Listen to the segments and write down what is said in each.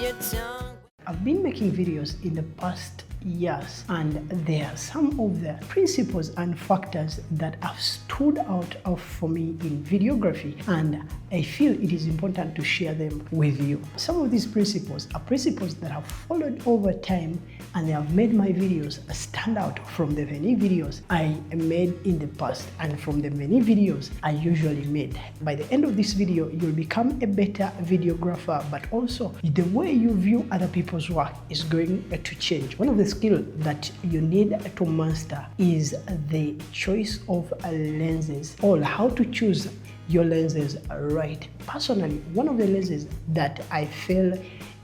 your tongue. I've been making videos in the past years, and there are some of the principles and factors that have stood out for me in videography, and I feel it is important to share them with you. Some of these principles are principles that have followed over time, and they have made my videos stand out from the many videos I made in the past and from the many videos I usually made. By the end of this video, you'll become a better videographer, but also the way you view other people's work is going to change. One of the skills that you need to master is the choice of lenses, or how to choose your lenses right. Personally, one of the lenses that I fell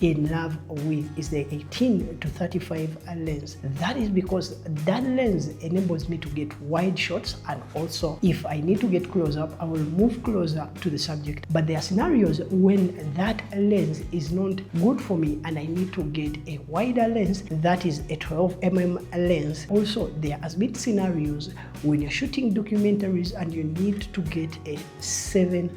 in love with is the 18 to 35 lens. That is because that lens enables me to get wide shots, and also if I need to get close up, I will move closer to the subject. But there are scenarios when that lens is not good for me and I need to get a wider lens, that is a 12mm lens. Also, there has been scenarios when you're shooting documentaries and you need to get a 700mm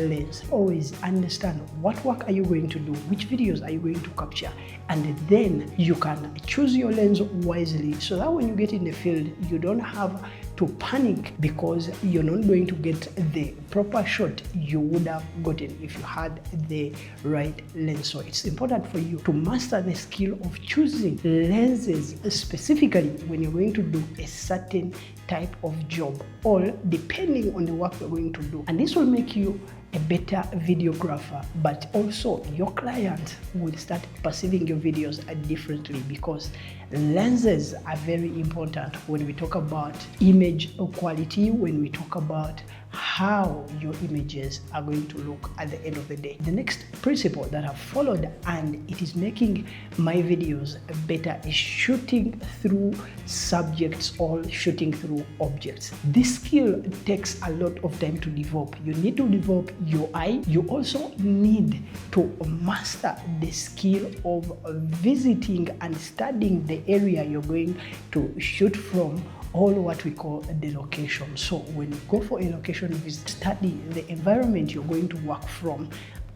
lens. Always understand what work are you going to do, which videos are you going to capture, and then you can choose your lens wisely so that when you get in the field, you don't have to panic because you're not going to get the proper shot you would have gotten if you had the right lens. So it's important for you to master the skill of choosing lenses, specifically when you're going to do a certain type of job, or depending on the work you're going to do. And this will make you a better videographer, but also your client will start perceiving your videos differently, because lenses are very important when we talk about image quality, when we talk about how your images are going to look at the end of the day. The next principle that I've followed, and it is making my videos better, is shooting through subjects or shooting through objects. This skill takes a lot of time to develop. You need to develop your eye. You also need to master the skill of visiting and studying the area you're going to shoot from, all what we call the location. So when you go for a location visit, study the environment you're going to work from,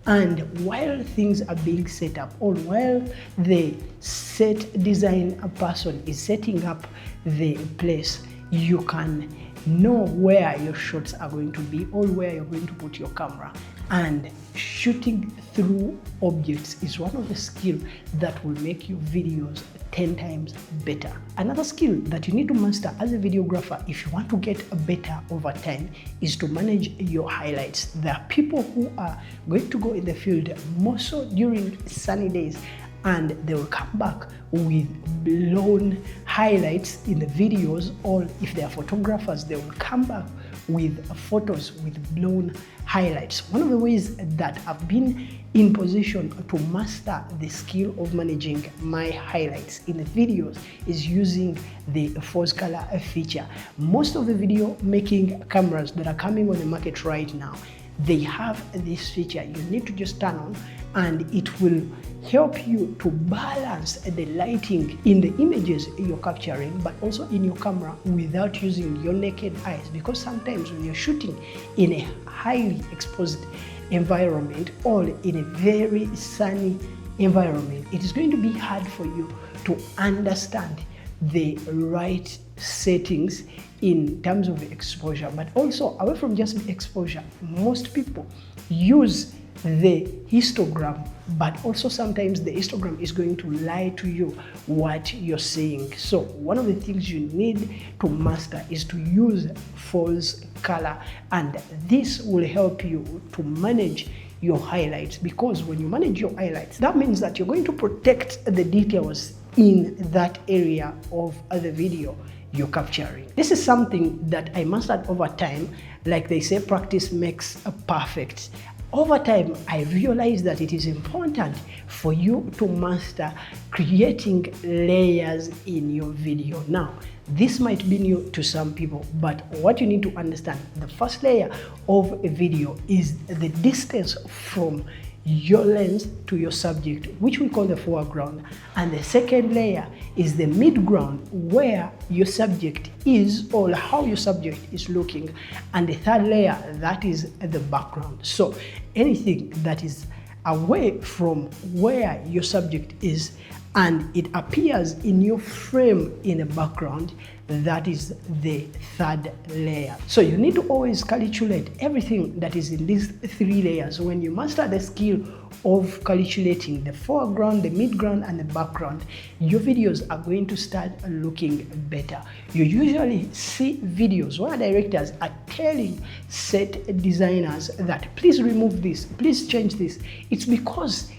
and while things are being set up, or while the set design person is setting up the place, you can know where your shots are going to be, or where you're going to put your camera. And shooting through objects is one of the skills that will make your videos 10 times better. Another skill that you need to master as a videographer, if you want to get better over time, is to manage your highlights. There are people who are going to go in the field more so during sunny days, and they will come back with blown highlights in the videos, or if they are photographers, they will come back with photos with blown highlights. One of the ways that I've been in position to master the skill of managing my highlights in the videos is using the false color feature. Most of the video making cameras that are coming on the market right now, they have this feature. You need to just turn on, and it will help you to balance the lighting in the images you're capturing, but also in your camera, without using your naked eyes. Because sometimes when you're shooting in a highly exposed environment, or in a very sunny environment, it is going to be hard for you to understand the right settings in terms of exposure. But also, away from just exposure, most people use the histogram, but also sometimes the histogram is going to lie to you what you're seeing. So one of the things you need to master is to use false color, and this will help you to manage your highlights, because when you manage your highlights, that means that you're going to protect the details in that area of the video you're capturing. This is something that I mastered over time. Like they say, practice makes perfect. Over time, I realized that it is important for you to master creating layers in your video. Now, this might be new to some people, but what you need to understand, the first layer of a video is the distance from your lens to your subject, which we call the foreground. And the second layer is the mid-ground, where your subject is, or how your subject is looking. And the third layer, that is the background. So anything that is away from where your subject is, and it appears in your frame in the background. That is the third layer. So you need to always calculate everything that is in these three layers. When you master the skill of calculating the foreground, the midground, and the background, your videos are going to start looking better. You usually see videos where directors are telling set designers that please remove this, please change this. It's because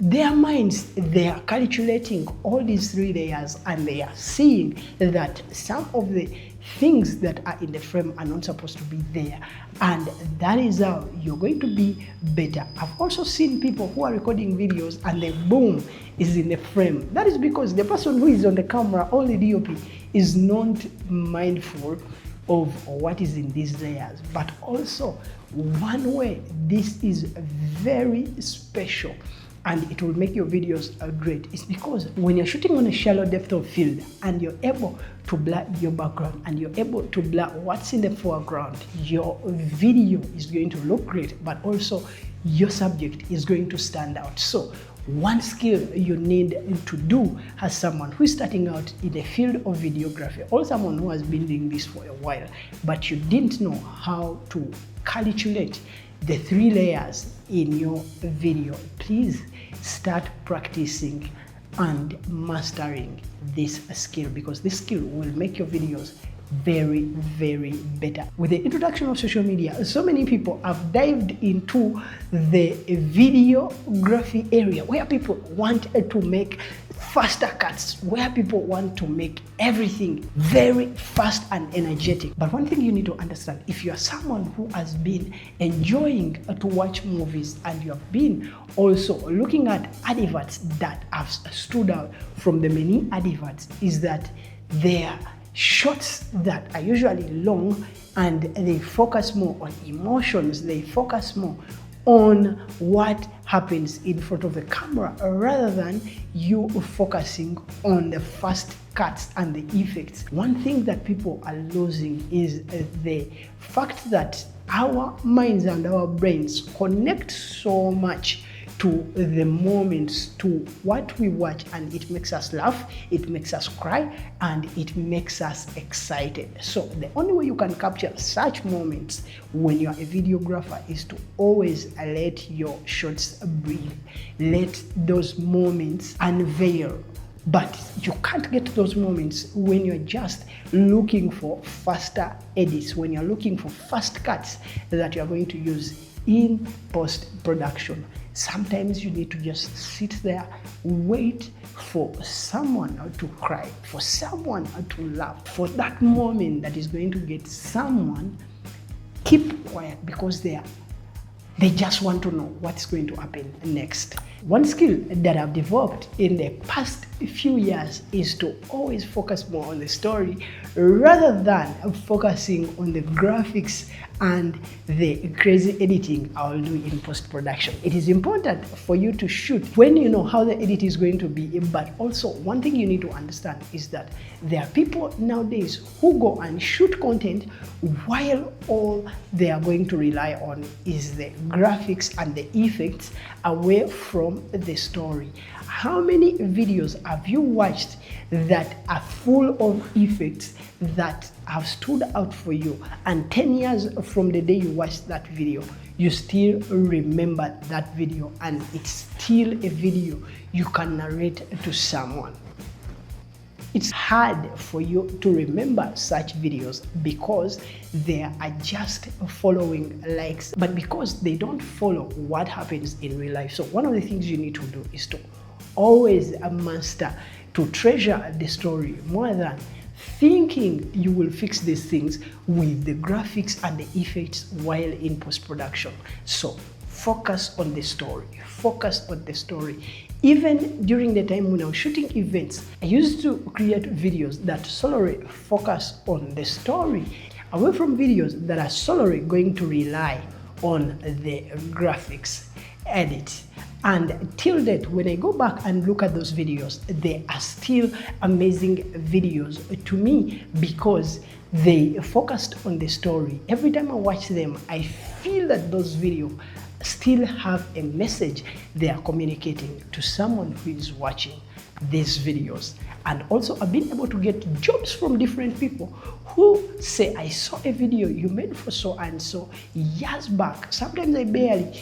their minds, they are calculating all these three layers, and they are seeing that some of the things that are in the frame are not supposed to be there, and that is how you're going to be better. I've also seen people who are recording videos and the boom is in the frame. That is because the person who is on the camera or the DOP is not mindful of what is in these layers. But also, one way this is very special and it will make your videos great is because when you're shooting on a shallow depth of field and you're able to blur your background and you're able to blur what's in the foreground, your video is going to look great, but also your subject is going to stand out. So one skill you need to do as someone who is starting out in the field of videography, or someone who has been doing this for a while, but you didn't know how to calculate the three layers in your video, please start practicing and mastering this skill, because this skill will make your videos very, very better. With the introduction of social media, so many people have dived into the videography area where people want to make faster cuts, where people want to make everything very fast and energetic. But one thing you need to understand, if you are someone who has been enjoying to watch movies and you have been also looking at adverts that have stood out from the many adverts, is that their shots that are usually long and they focus more on emotions, they focus more on what happens in front of the camera rather than you focusing on the fast cuts and the effects. One thing that people are losing is the fact that our minds and our brains connect so much to the moments, to what we watch, and it makes us laugh, it makes us cry, and it makes us excited. So the only way you can capture such moments when you are a videographer is to always let your shots breathe. Let those moments unveil. But you can't get those moments when you're just looking for faster edits, when you're looking for fast cuts that you're going to use in post-production. Sometimes you need to just sit there, wait for someone to cry, for someone to laugh, for that moment that is going to get someone keep quiet, because they just want to know what's going to happen next. One skill that I've developed in the past few years is to always focus more on the story rather than focusing on the graphics and the crazy editing I'll do in post-production. It is important for you to shoot when you know how the edit is going to be, but also one thing you need to understand is that there are people nowadays who go and shoot content while all they are going to rely on is the graphics and the effects away from the story. How many videos have you watched that are full of effects that have stood out for you, and 10 years from the day you watched that video, you still remember that video and it's still a video you can narrate to someone? It's hard for you to remember such videos because they are just following likes, but because they don't follow what happens in real life. So one of the things you need to do is to always master to treasure the story more than thinking you will fix these things with the graphics and the effects while in post-production. So focus on the story, focus on the story. Even during the time when I was shooting events, I used to create videos that solely focus on the story, away from videos that are solely going to rely on the graphics edit. And till date, when I go back and look at those videos, they are still amazing videos to me because they focused on the story. Every time I watch them, I feel that those videos still have a message they are communicating to someone who is watching these videos. And also I've been able to get jobs from different people who say, I saw a video you made for so and so years back. Sometimes I barely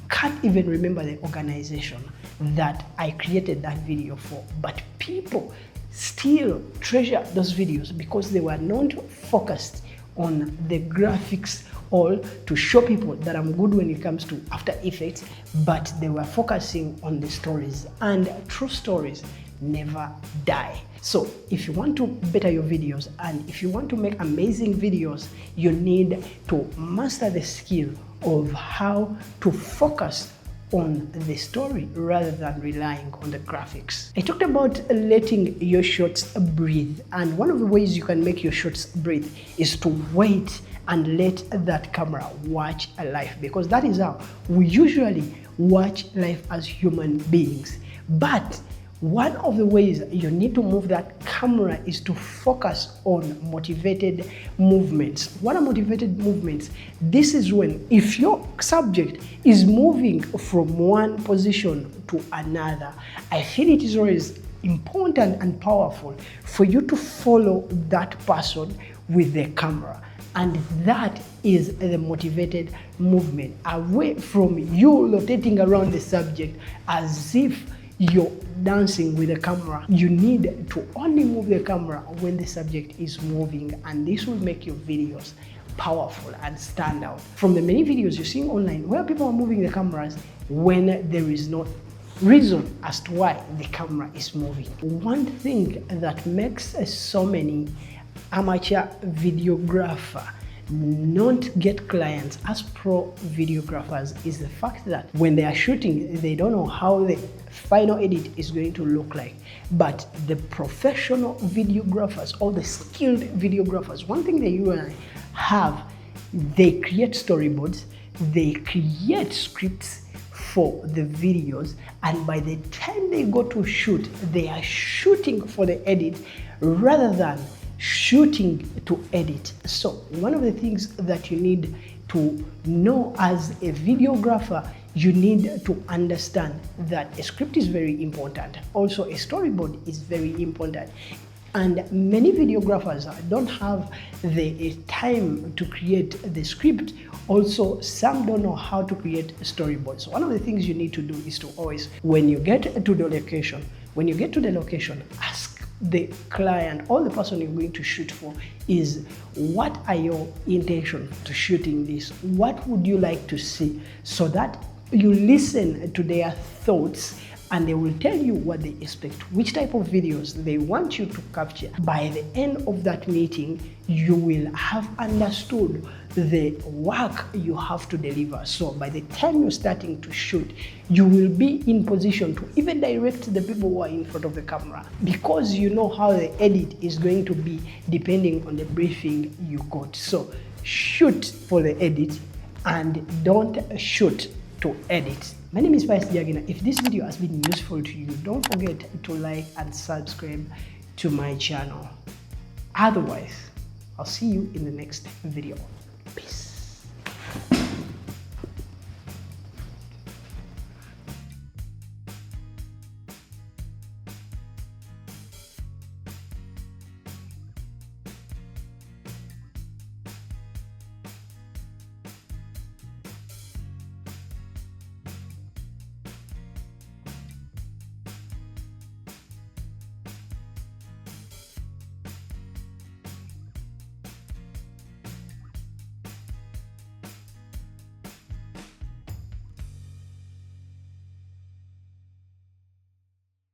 can't even remember the organization that I created that video for, but people still treasure those videos because they were not focused on the graphics or to show people that I'm good when it comes to After Effects, but they were focusing on the stories, and true stories never die. So if you want to better your videos and if you want to make amazing videos, you need to master the skill of how to focus on the story rather than relying on the graphics. I talked about letting your shots breathe, and one of the ways you can make your shots breathe is to wait and let that camera watch a life, because that is how we usually watch life as human beings. But one of the ways you need to move that camera is to focus on motivated movements. What are motivated movements? This is when, if your subject is moving from one position to another, I feel it is always important and powerful for you to follow that person with the camera. And that is the motivated movement, away from you rotating around the subject as if you're dancing with the camera. You need to only move the camera when the subject is moving, and this will make your videos powerful and stand out from the many videos you're seeing online where people are moving the cameras when there is no reason as to why the camera is moving. One thing that makes so many amateur videographer not get clients as pro videographers is the fact that when they are shooting, they don't know how the final edit is going to look like. But the professional videographers or the skilled videographers, one thing that you and I have, they create storyboards, they create scripts for the videos, and by the time they go to shoot, they are shooting for the edit rather than shooting to edit. So one of the things that you need to know as a videographer, you need to understand that a script is very important. Also, a storyboard is very important. And many videographers don't have the time to create the script. Also, some don't know how to create a storyboard. So one of the things you need to do is to always, when you get to the location, ask the client or the person you're going to shoot for is, what are your intentions to shooting this? What would you like to see? So that you listen to their thoughts and they will tell you what they expect, which type of videos they want you to capture. By the end of that meeting, you will have understood the work you have to deliver. So by the time you're starting to shoot, you will be in position to even direct the people who are in front of the camera, because you know how the edit is going to be depending on the briefing you got. So shoot for the edit and don't shoot to edit. My name is Piusgyagenda. If this video has been useful to you, don't forget to like and subscribe to my channel. Otherwise, I'll see you in the next video. Peace.